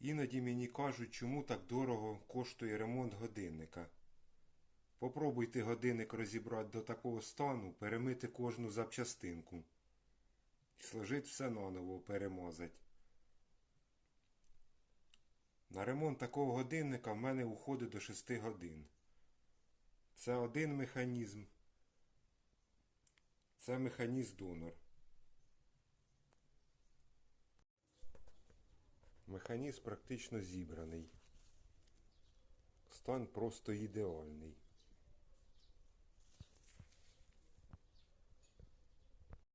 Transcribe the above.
Іноді мені кажуть, чому так дорого коштує ремонт годинника. Попробуйте годинник розібрати до такого стану, перемити кожну запчастинку. І сложить все наново, перемазать. На ремонт такого годинника в мене уходить до 6 годин. Це один механізм. Це механізм донор. Механізм практично зібраний. Стан просто ідеальний.